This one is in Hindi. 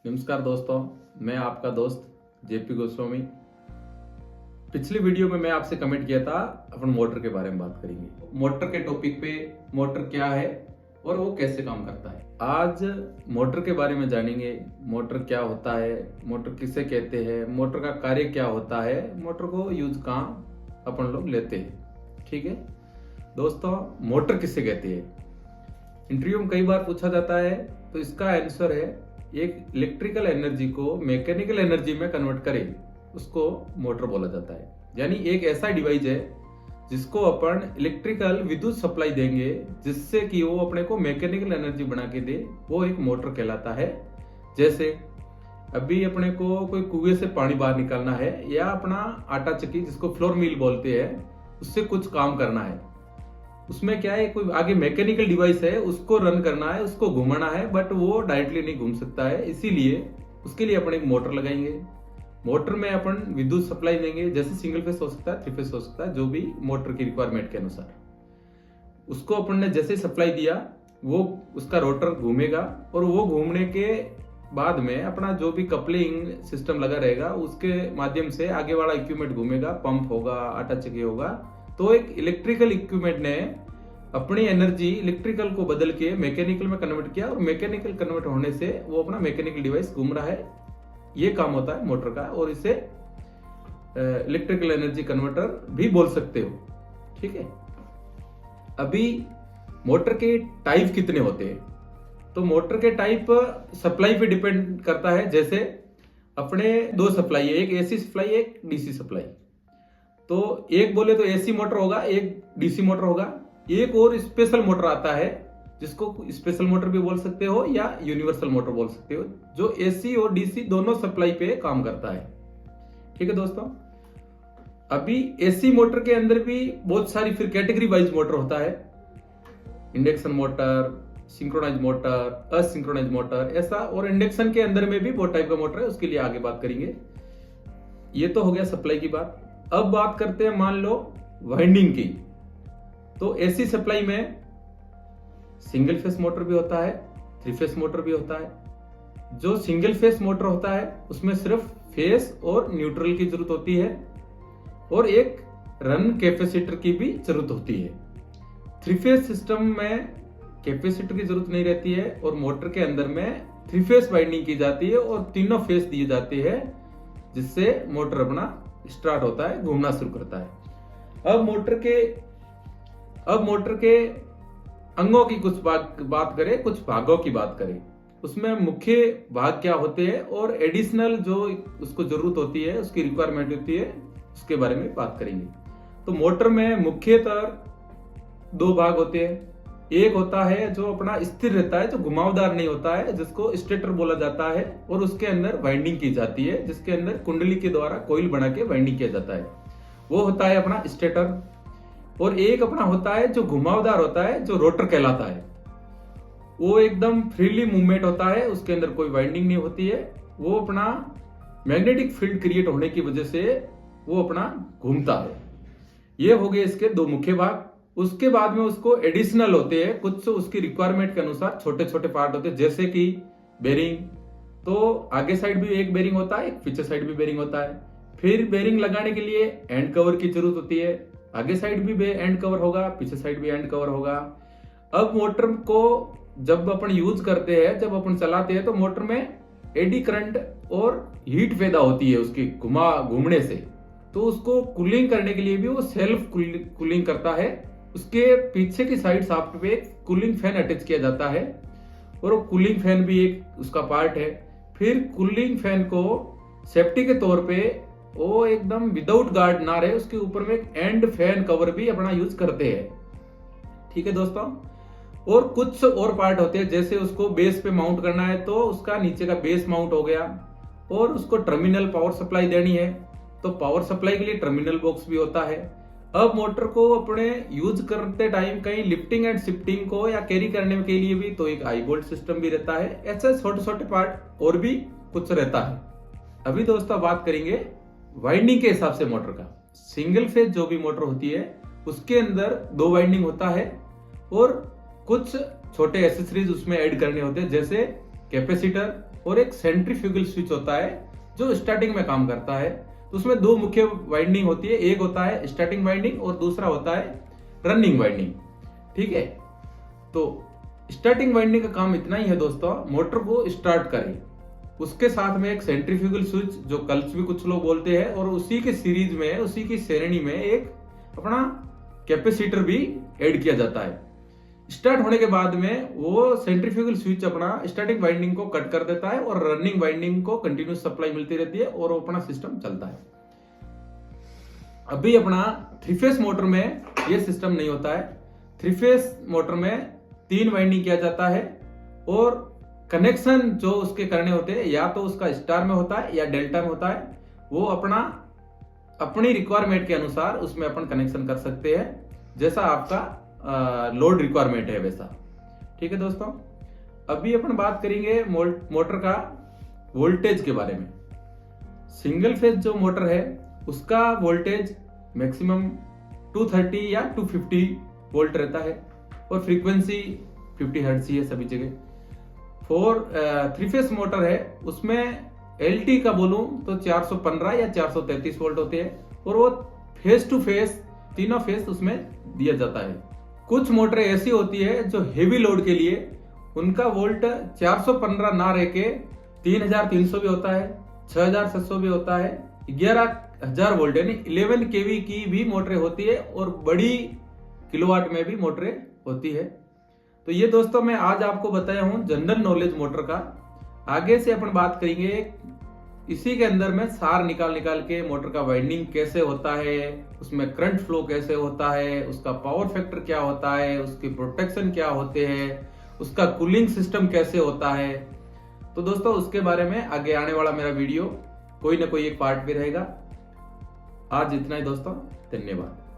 नमस्कार दोस्तों, मैं आपका दोस्त जेपी गोस्वामी। पिछली वीडियो में मैं आपसे कमेंट किया था अपन मोटर के बारे में बात करेंगे। मोटर के टॉपिक पे मोटर क्या है और वो कैसे काम करता है। आज मोटर के बारे में जानेंगे। मोटर क्या होता है, मोटर किसे कहते हैं, मोटर का कार्य क्या होता है, मोटर को यूज कहाँ अपन लोग लेते हैं। ठीक है दोस्तों, मोटर किसे कहते हैं इंटरव्यू में कई बार पूछा जाता है, तो इसका आंसर है एक इलेक्ट्रिकल एनर्जी को मैकेनिकल एनर्जी में कन्वर्ट करे उसको मोटर बोला जाता है। यानी एक ऐसा डिवाइस है जिसको अपन इलेक्ट्रिकल विद्युत सप्लाई देंगे जिससे कि वो अपने को मैकेनिकल एनर्जी बना के दे, वो एक मोटर कहलाता है। जैसे अभी अपने को कोई कुएं से पानी बाहर निकालना है या अपना आटा चक्की जिसको फ्लोर मिल बोलते हैं उससे कुछ काम करना है, उसमें क्या है कोई आगे मैकेनिकल डिवाइस है उसको रन करना है, उसको घुमाना है, बट वो डायरेक्टली नहीं घूम सकता है, इसीलिए उसके लिए अपन एक मोटर लगाएंगे। मोटर में अपन विद्युत सप्लाई देंगे, जैसे सिंगल फेस हो सकता है, थ्री फेस हो सकता है, जो भी मोटर की रिक्वायरमेंट के अनुसार उसको अपन ने जैसे सप्लाई दिया वो उसका रोटर घूमेगा और वो घूमने के बाद में अपना जो भी कपलिंग सिस्टम लगा रहेगा उसके माध्यम से आगे वाला इक्विपमेंट घूमेगा, पंप होगा, आटा चक्की होगा। तो एक इलेक्ट्रिकल इक्विपमेंट ने अपनी एनर्जी इलेक्ट्रिकल को बदल के मैकेनिकल में कन्वर्ट किया और मैकेनिकल कन्वर्ट होने से वो अपना मैकेनिकल डिवाइस घूम रहा है। ये काम होता है मोटर का और इसे इलेक्ट्रिकल एनर्जी कन्वर्टर भी बोल सकते हो। ठीक है, अभी मोटर के टाइप कितने होते हैं, तो मोटर के टाइप सप्लाई पे डिपेंड करता है। जैसे अपने दो सप्लाई है, एक एसी सप्लाई, एक डीसी सप्लाई। तो एक बोले तो एसी मोटर होगा, एक डीसी मोटर होगा। एक और स्पेशल मोटर आता है जिसको स्पेशल मोटर भी बोल सकते हो या यूनिवर्सल मोटर बोल सकते हो, जो एसी और डीसी दोनों सप्लाई पे काम करता है। ठीक है दोस्तों, अभी एसी मोटर के अंदर भी बहुत सारी फिर कैटेगरी वाइज मोटर होता है, induction motor, synchronise motor, asynchronise motor, ऐसा। और इंडक्शन के अंदर में भी बहुत टाइप का मोटर है, उसके लिए आगे बात करेंगे। ये तो हो गया सप्लाई की बात। अब बात करते हैं मान लो वाइंडिंग की। तो एसी सप्लाई में सिंगल फेस मोटर भी होता है, थ्री फेस मोटर भी होता है। जो सिंगल फेस मोटर होता है उसमें सिर्फ फेस और न्यूट्रल की जरूरत होती है और एक रन कैपेसिटर की भी जरूरत होती है। थ्री फेस सिस्टम में कैपेसिटर की जरूरत नहीं रहती है और मोटर के अंदर में थ्री फेस वाइंडिंग की जाती है और तीनों फेस दिए जाते हैं, जिससे मोटर अपना स्टार्ट होता है, घूमना शुरू करता है। अब मोटर के अंगों की कुछ बात करें, कुछ भागों की बात करें। उसमें मुख्य भाग क्या होते हैं और एडिशनल जो उसको जरूरत होती है, उसकी रिक्वायरमेंट होती है, उसके बारे में बात करेंगे। तो मोटर में मुख्यतः दो भाग होते हैं। एक होता है जो अपना स्थिर रहता है, जो घुमावदार नहीं होता है, जिसको स्टेटर बोला जाता है, और उसके अंदर वाइंडिंग की जाती है, जिसके अंदर कुंडली के द्वारा कोइल बना के वाइंडिंग किया जाता है, वो होता है अपना स्टेटर। और एक अपना होता है जो घुमावदार होता है, जो रोटर कहलाता है। वो एकदम फ्रीली मूवमेंट होता है, उसके अंदर कोई वाइंडिंग नहीं होती है, वो अपना मैग्नेटिक फील्ड क्रिएट होने की वजह से वो अपना घूमता है। ये हो गए इसके दो मुख्य भाग। उसके बाद में उसको एडिशनल होते हैं, कुछ उसकी रिक्वायरमेंट के अनुसार छोटे छोटे पार्ट होते हैं, जैसे कि बेरिंग। तो आगे साइड भी एक बेरिंग होता है, एक पीछे साइड भी बेरिंग होता है। फिर बेरिंग लगाने के लिए एंड कवर की जरूरत होती है, आगे साइड भी एंड कवर होगा, पीछे साइड भी एंड कवर होगा। अब मोटर को जब अपन यूज करते हैं, जब अपन चलाते हैं, तो मोटर में एडी करंट और हीट पैदा होती है उसकी घूमने से। तो उसको कूलिंग करने के लिए भी वो सेल्फ कूलिंग करता है। उसके पीछे की साइड शाफ्ट पे कूलिंग फैन अटैच किया जाता है और वो कूलिंग फैन भी एक उसका पार्ट है। फिर कूलिंग फैन को सेफ्टी के तौर पे वो एकदम विदाउट गार्ड ना रहे, उसके ऊपर में एक एंड फैन कवर भी अपना यूज करते हैं। ठीक है दोस्तों, और कुछ और पार्ट होते हैं, जैसे उसको बेस पे माउंट करना है तो उसका नीचे का बेस माउंट हो गया, और उसको टर्मिनल पावर सप्लाई देनी है तो पावर सप्लाई के लिए टर्मिनल बॉक्स भी होता है। अब मोटर को अपने यूज करते टाइम कहीं लिफ्टिंग एंड शिफ्टिंग को या कैरी करने के लिए भी तो एक हाई वोल्ट सिस्टम भी रहता है। ऐसे छोटे छोटे पार्ट और भी कुछ रहता है। अभी दोस्तों बात करेंगे वाइंडिंग के हिसाब से मोटर का। सिंगल फेज जो भी मोटर होती है उसके अंदर दो वाइंडिंग होता है और कुछ छोटे एसेसरीज उसमें ऐड करने होते हैं, जैसे कैपेसिटर और एक सेंट्रीफ्यूगल स्विच होता है जो स्टार्टिंग में काम करता है। तो उसमें दो मुख्य वाइंडिंग होती है, एक होता है स्टार्टिंग वाइंडिंग और दूसरा होता है रनिंग वाइंडिंग। ठीक है, तो स्टार्टिंग वाइंडिंग का काम इतना ही है दोस्तों, मोटर को स्टार्ट करे, उसके साथ में एक सेंट्रीफ्यूगल स्विच जो क्लच भी कुछ लोग बोलते हैं, और उसी के सीरीज में, उसी की श्रेणी में एक अपना कैपेसिटर भी ऐड किया जाता है। स्टार्ट होने के बाद में वो सेंट्रीफ्यूगल स्विच अपना स्टार्टिंग वाइंडिंग को कट कर देता है और रनिंग वाइंडिंग को कंटिन्यूस सप्लाई मिलती रहती है और अपना सिस्टम चलता है। अभी अपना 3 फेस मोटर में ये सिस्टम नहीं होता है। 3 फेस मोटर में 3 वाइंडिंग किया जाता है और कनेक्शन जो उसके करने होते हैं या तो उसका स्टार में होता है या डेल्टा में होता है। वो अपनी रिक्वायरमेंट के अनुसार उसमें अपन कनेक्शन कर सकते हैं, जैसा आपका लोड रिक्वायरमेंट है वैसा। ठीक है दोस्तों, अभी अपन बात करेंगे मोटर का वोल्टेज के बारे में। सिंगल फेज जो मोटर है उसका वोल्टेज मैक्सिमम 230 या 250 वोल्ट रहता है और फ्रीक्वेंसी 50 हर्ट्ज ही है सभी जगह। 3 फेस मोटर है उसमें एलटी का बोलूं तो 415 या 433 वोल्ट होते हैं और वो फेस टू फेस तीनों फेस उसमें दिया जाता है। कुछ मोटरें ऐसी होती है जो हेवी लोड के लिए उनका वोल्ट 415 ना रह के 3300 भी होता है, 6700 भी होता है, 11000 वोल्ट यानी 11 केवी की भी मोटरें होती है और बड़ी किलोवाट में भी मोटरें होती है। तो ये दोस्तों मैं आज आपको बताया हूं जनरल नॉलेज मोटर का। आगे से अपन बात करेंगे इसी के अंदर में सार निकाल के मोटर का वाइंडिंग कैसे होता है, उसमें करंट फ्लो कैसे होता है, उसका पावर फैक्टर क्या होता है, उसके प्रोटेक्शन क्या होते हैं, उसका कूलिंग सिस्टम कैसे होता है। तो दोस्तों उसके बारे में आगे आने वाला मेरा वीडियो कोई ना कोई एक पार्ट भी रहेगा। आज इतना ही दोस्तों, धन्यवाद।